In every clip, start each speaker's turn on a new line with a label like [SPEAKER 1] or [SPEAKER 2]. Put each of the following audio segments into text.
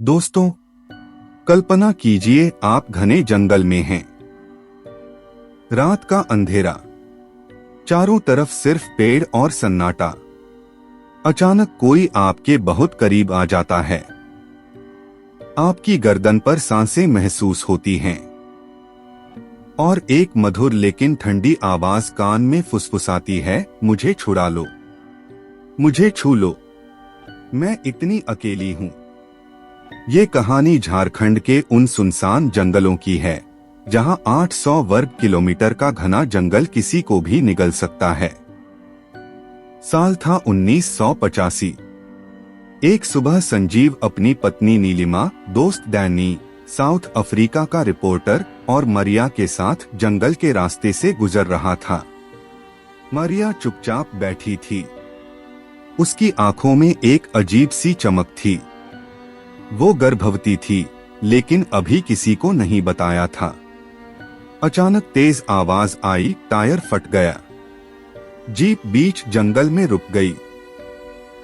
[SPEAKER 1] दोस्तों, कल्पना कीजिए आप घने जंगल में हैं। रात का अंधेरा, चारों तरफ सिर्फ पेड़ और सन्नाटा। अचानक कोई आपके बहुत करीब आ जाता है। आपकी गर्दन पर सांसें महसूस होती हैं और एक मधुर लेकिन ठंडी आवाज कान में फुसफुसाती है, मुझे छुड़ा लो, मुझे छू लो, मैं इतनी अकेली हूं। ये कहानी झारखंड के उन सुनसान जंगलों की है जहां 800 वर्ग किलोमीटर का घना जंगल किसी को भी निगल सकता है। साल था 1985। एक सुबह संजीव अपनी पत्नी नीलिमा, दोस्त डैनी, साउथ अफ्रीका का रिपोर्टर और मरिया के साथ जंगल के रास्ते से गुजर रहा था। मरिया चुपचाप बैठी थी। उसकी आंखों में एक अजीब सी चमक थी। वो गर्भवती थी, लेकिन अभी किसी को नहीं बताया था। अचानक तेज आवाज आई, टायर फट गया। जीप बीच जंगल में रुक गई।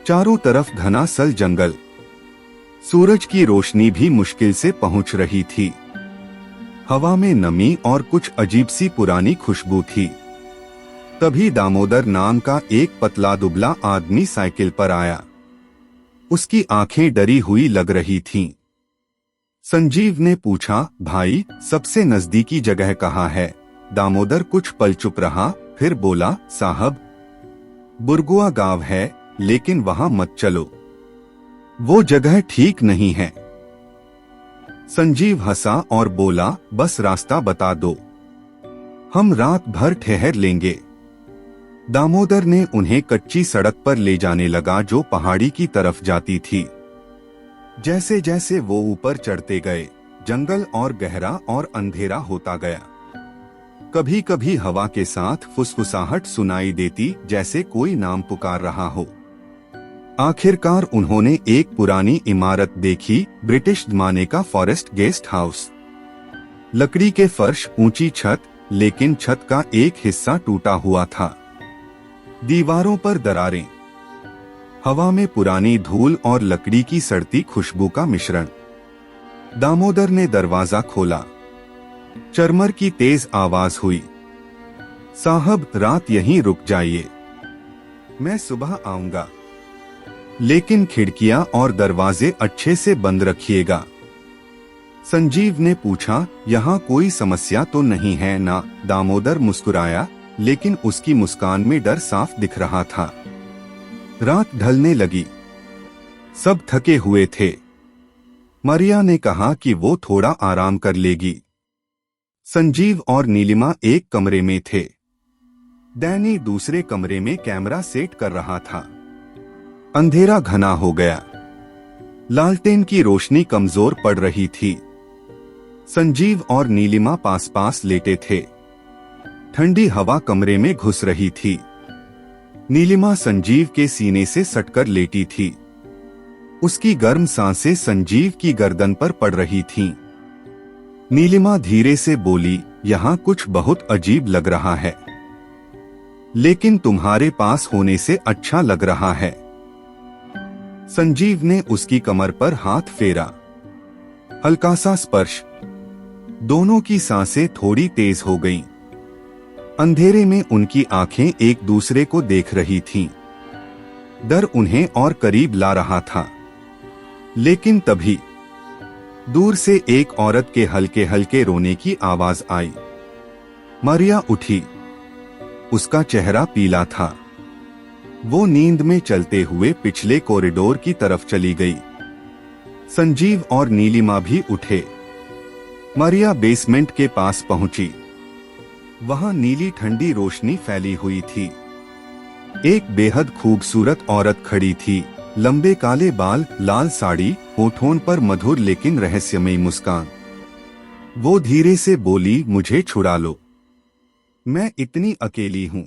[SPEAKER 1] चारों तरफ घना सल जंगल। सूरज की रोशनी भी मुश्किल से पहुंच रही थी। हवा में नमी और कुछ अजीब सी पुरानी खुशबू थी। तभी दामोदर नाम का एक पतला दुबला आदमी साइकिल पर आया। उसकी आंखें डरी हुई लग रही थीं। संजीव ने पूछा, भाई, सबसे नजदीकी जगह कहाँ है? दामोदर कुछ पल चुप रहा, फिर बोला, साहब, बुरगुआ गांव है, लेकिन वहां मत चलो, वो जगह ठीक नहीं है। संजीव हंसा और बोला, बस रास्ता बता दो, हम रात भर ठहर लेंगे। दामोदर ने उन्हें कच्ची सड़क पर ले जाने लगा जो पहाड़ी की तरफ जाती थी। जैसे जैसे वो ऊपर चढ़ते गए, जंगल और गहरा और अंधेरा होता गया। कभी कभी हवा के साथ फुसफुसाहट सुनाई देती, जैसे कोई नाम पुकार रहा हो। आखिरकार उन्होंने एक पुरानी इमारत देखी, ब्रिटिश जमाने का फॉरेस्ट गेस्ट हाउस। लकड़ी के फर्श, ऊंची छत, लेकिन छत का एक हिस्सा टूटा हुआ था। दीवारों पर दरारें, हवा में पुरानी धूल और लकड़ी की सड़ती खुशबू का मिश्रण। दामोदर ने दरवाजा खोला। चरमर की तेज आवाज हुई, साहब, रात यहीं रुक जाइए, मैं सुबह आऊंगा, लेकिन खिड़कियां और दरवाजे अच्छे से बंद रखिएगा। संजीव ने पूछा, यहाँ कोई समस्या तो नहीं है ना? दामोदर मुस्कुराया, लेकिन उसकी मुस्कान में डर साफ दिख रहा था। रात ढलने लगी। सब थके हुए थे। मरिया ने कहा कि वो थोड़ा आराम कर लेगी। संजीव और नीलिमा एक कमरे में थे। डैनी दूसरे कमरे में कैमरा सेट कर रहा था। अंधेरा घना हो गया। लालटेन की रोशनी कमजोर पड़ रही थी। संजीव और नीलिमा पास पास लेटे थे। ठंडी हवा कमरे में घुस रही थी। नीलिमा संजीव के सीने से सटकर लेटी थी। उसकी गर्म सांसें संजीव की गर्दन पर पड़ रही थीं। नीलिमा धीरे से बोली, यहाँ कुछ बहुत अजीब लग रहा है, लेकिन तुम्हारे पास होने से अच्छा लग रहा है। संजीव ने उसकी कमर पर हाथ फेरा। हल्का सा स्पर्श। दोनों की सांसें थोड़ी तेज हो गईं। अंधेरे में उनकी आंखें एक दूसरे को देख रही थीं। डर उन्हें और करीब ला रहा था। लेकिन तभी दूर से एक औरत के हल्के हल्के रोने की आवाज आई। मरिया उठी। उसका चेहरा पीला था। वो नींद में चलते हुए पिछले कॉरिडोर की तरफ चली गई। संजीव और नीलिमा भी उठे। मरिया बेसमेंट के पास पहुंची। वहां नीली ठंडी रोशनी फैली हुई थी। एक बेहद खूबसूरत औरत खड़ी थी। लंबे काले बाल, लाल साड़ी, होठों पर मधुर लेकिन रहस्यमयी मुस्कान। वो धीरे से बोली, मुझे छुड़ा लो, मैं इतनी अकेली हूं।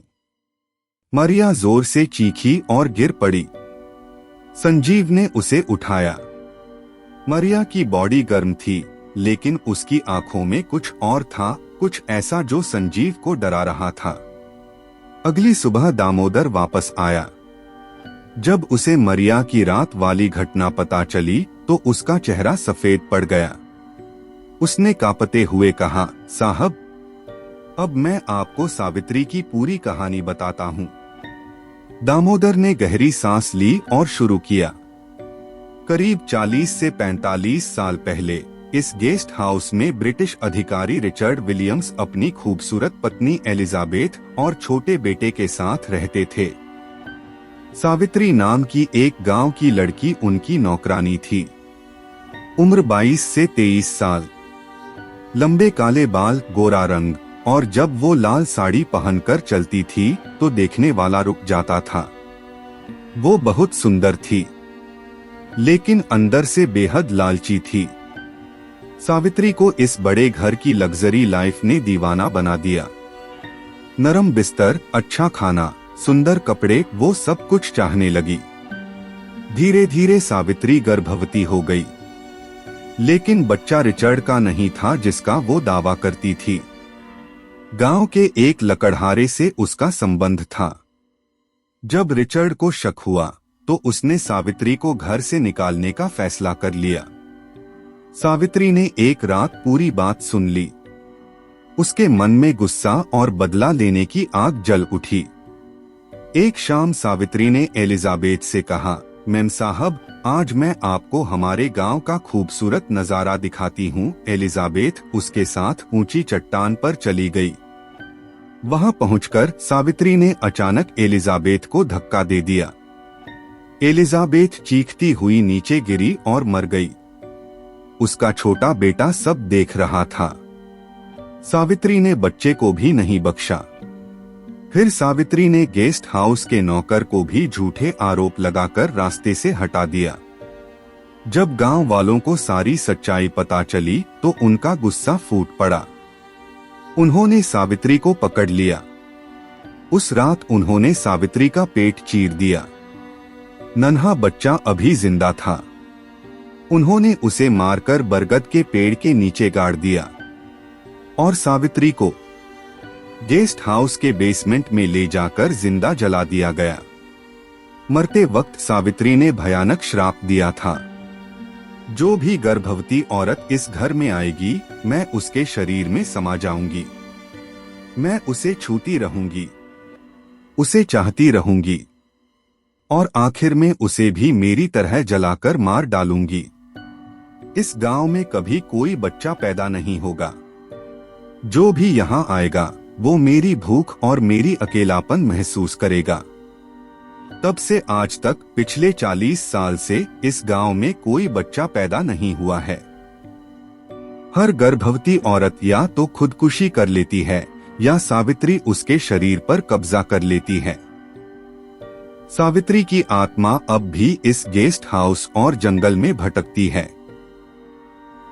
[SPEAKER 1] मरिया जोर से चीखी और गिर पड़ी। संजीव ने उसे उठाया। मरिया की बॉडी गर्म थी, लेकिन उसकी आंखों में कुछ और था, कुछ ऐसा जो संजीव को डरा रहा था। अगली सुबह दामोदर वापस आया। जब उसे मरिया की रात वाली घटना पता चली तो उसका चेहरा सफेद पड़ गया। उसने कांपते हुए कहा, साहब, अब मैं आपको सावित्री की पूरी कहानी बताता हूँ। दामोदर ने गहरी सांस ली और शुरू किया। करीब 40 से 45 साल पहले इस गेस्ट हाउस में ब्रिटिश अधिकारी रिचर्ड विलियम्स अपनी खूबसूरत पत्नी एलिजाबेथ और छोटे बेटे के साथ रहते थे। सावित्री नाम की एक गांव की लड़की उनकी नौकरानी थी। उम्र 22 से 23 साल, लंबे काले बाल, गोरा रंग, और जब वो लाल साड़ी पहनकर चलती थी तो देखने वाला रुक जाता था। वो बहुत सुंदर थी, लेकिन अंदर से बेहद लालची थी। सावित्री को इस बड़े घर की लग्जरी लाइफ ने दीवाना बना दिया। नरम बिस्तर, अच्छा खाना, सुंदर कपड़े, वो सब कुछ चाहने लगी। धीरे धीरे सावित्री गर्भवती हो गई, लेकिन बच्चा रिचर्ड का नहीं था जिसका वो दावा करती थी। गांव के एक लकड़हारे से उसका संबंध था। जब रिचर्ड को शक हुआ तो उसने सावित्री को घर से निकालने का फैसला कर लिया। सावित्री ने एक रात पूरी बात सुन ली। उसके मन में गुस्सा और बदला लेने की आग जल उठी। एक शाम सावित्री ने एलिजाबेथ से कहा, मैम साहब, आज मैं आपको हमारे गांव का खूबसूरत नजारा दिखाती हूँ। एलिजाबेथ उसके साथ ऊंची चट्टान पर चली गई। वहां पहुंचकर सावित्री ने अचानक एलिजाबेथ को धक्का दे दिया। एलिजाबेथ चीखती हुई नीचे गिरी और मर गई। उसका छोटा बेटा सब देख रहा था। सावित्री ने बच्चे को भी नहीं बख्शा। फिर सावित्री ने गेस्ट हाउस के नौकर को भी झूठे आरोप लगाकर रास्ते से हटा दिया। जब गांव वालों को सारी सच्चाई पता चली तो उनका गुस्सा फूट पड़ा। उन्होंने सावित्री को पकड़ लिया। उस रात उन्होंने सावित्री का पेट चीर दिया। नन्हा बच्चा अभी जिंदा था। उन्होंने उसे मारकर बरगद के पेड़ के नीचे गाड़ दिया और सावित्री को गेस्ट हाउस के बेसमेंट में ले जाकर जिंदा जला दिया गया। मरते वक्त सावित्री ने भयानक श्राप दिया था, जो भी गर्भवती औरत इस घर में आएगी, मैं उसके शरीर में समा जाऊंगी। मैं उसे छूती रहूंगी, उसे चाहती रहूंगी और आखिर में उसे भी मेरी तरह जलाकर मार डालूंगी। इस गांव में कभी कोई बच्चा पैदा नहीं होगा। जो भी यहाँ आएगा वो मेरी भूख और मेरी अकेलापन महसूस करेगा। तब से आज तक पिछले 40 साल से इस गांव में कोई बच्चा पैदा नहीं हुआ है। हर गर्भवती औरत या तो खुदकुशी कर लेती है या सावित्री उसके शरीर पर कब्जा कर लेती है। सावित्री की आत्मा अब भी इस गेस्ट हाउस और जंगल में भटकती है।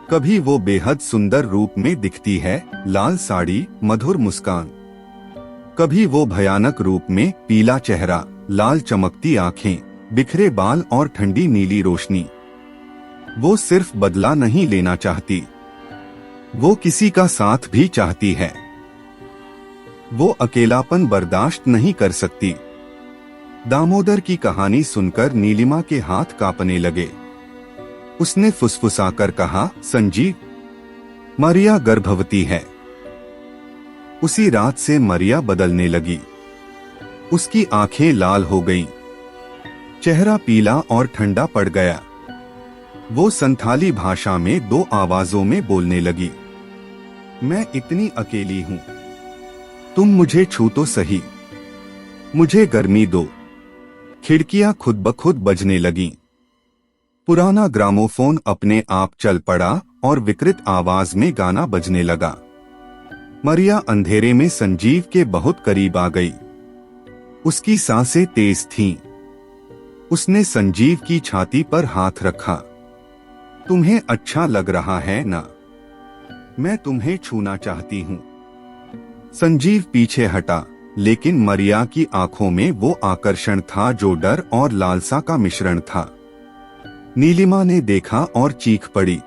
[SPEAKER 1] कभी वो बेहद सुंदर रूप में दिखती है, लाल साड़ी, मधुर मुस्कान। कभी वो भयानक रूप में, पीला चेहरा, लाल चमकती आंखें, बिखरे बाल और ठंडी नीली रोशनी। वो सिर्फ बदला नहीं लेना चाहती, वो किसी का साथ भी चाहती है। वो अकेलापन बर्दाश्त नहीं कर सकती। दामोदर की कहानी सुनकर नीलिमा के हाथ कांपने लगे। उसने फुसफुसाकर कहा, संजीव, मरिया गर्भवती है। उसी रात से मरिया बदलने लगी। उसकी आंखें लाल हो गईं, चेहरा पीला और ठंडा पड़ गया। वो संथाली भाषा में 2 आवाजों में बोलने लगी, मैं इतनी अकेली हूँ, तुम मुझे छू तो सही, मुझे गर्मी दो। खिड़कियां खुद ब खुद बजने लगीं। पुराना ग्रामोफोन अपने आप चल पड़ा और विकृत आवाज में गाना बजने लगा। मरिया अंधेरे में संजीव के बहुत करीब आ गई। उसकी सांसें तेज थीं। उसने संजीव की छाती पर हाथ रखा। तुम्हें अच्छा लग रहा है ना? मैं तुम्हें छूना चाहती हूँ। संजीव पीछे हटा, लेकिन मरिया की आंखों में वो आकर्षण था जो डर और लालसा का मिश्रण था। नीलिमा ने देखा और चीख पड़ी।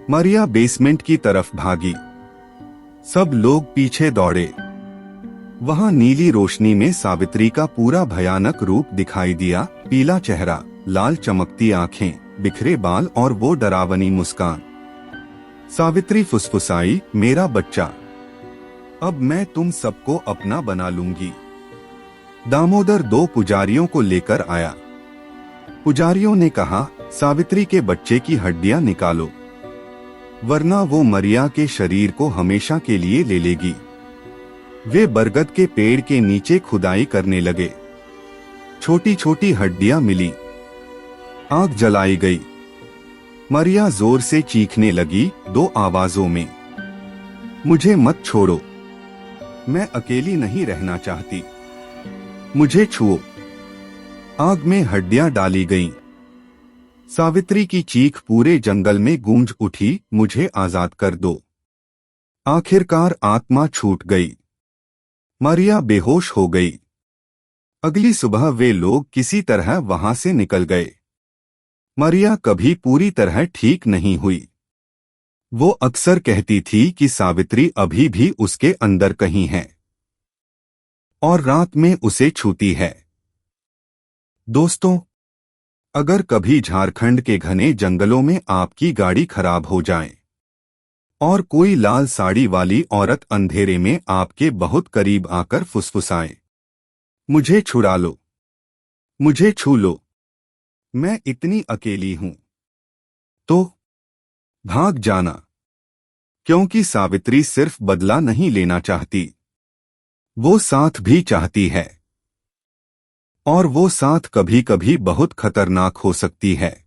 [SPEAKER 1] मरिया बेसमेंट की तरफ भागी। सब लोग पीछे दौड़े। वहां नीली रोशनी में सावित्री का पूरा भयानक रूप दिखाई दिया, पीला चेहरा, लाल चमकती आंखें, बिखरे बाल और वो डरावनी मुस्कान। सावित्री फुसफुसाई, मेरा बच्चा, अब मैं तुम सबको अपना बना लूंगी। दामोदर 2 पुजारियों को लेकर आया। पुजारियों ने कहा, सावित्री के बच्चे की हड्डियां निकालो, वरना वो मरिया के शरीर को हमेशा के लिए ले लेगी। वे बरगद के पेड़ के नीचे खुदाई करने लगे। छोटी छोटी हड्डियां मिली। आग जलाई गई। मरिया जोर से चीखने लगी, 2 आवाजों में, मुझे मत छोड़ो, मैं अकेली नहीं रहना चाहती, मुझे छुओ। आग में हड्डियां डाली गईं। सावित्री की चीख पूरे जंगल में गूंज उठी, मुझे आजाद कर दो। आखिरकार आत्मा छूट गई। मरिया बेहोश हो गई। अगली सुबह वे लोग किसी तरह वहां से निकल गए। मरिया कभी पूरी तरह ठीक नहीं हुई। वो अक्सर कहती थी कि सावित्री अभी भी उसके अंदर कहीं है और रात में उसे छूती है। दोस्तों, अगर कभी झारखंड के घने जंगलों में आपकी गाड़ी खराब हो जाए और कोई लाल साड़ी वाली औरत अंधेरे में आपके बहुत करीब आकर फुसफुसाए, मुझे छुड़ा लो, मुझे छू लो, मैं इतनी अकेली हूं, तो भाग जाना, क्योंकि सावित्री सिर्फ बदला नहीं लेना चाहती, वो साथ भी चाहती है, और वो साथ कभी कभी बहुत खतरनाक हो सकती है।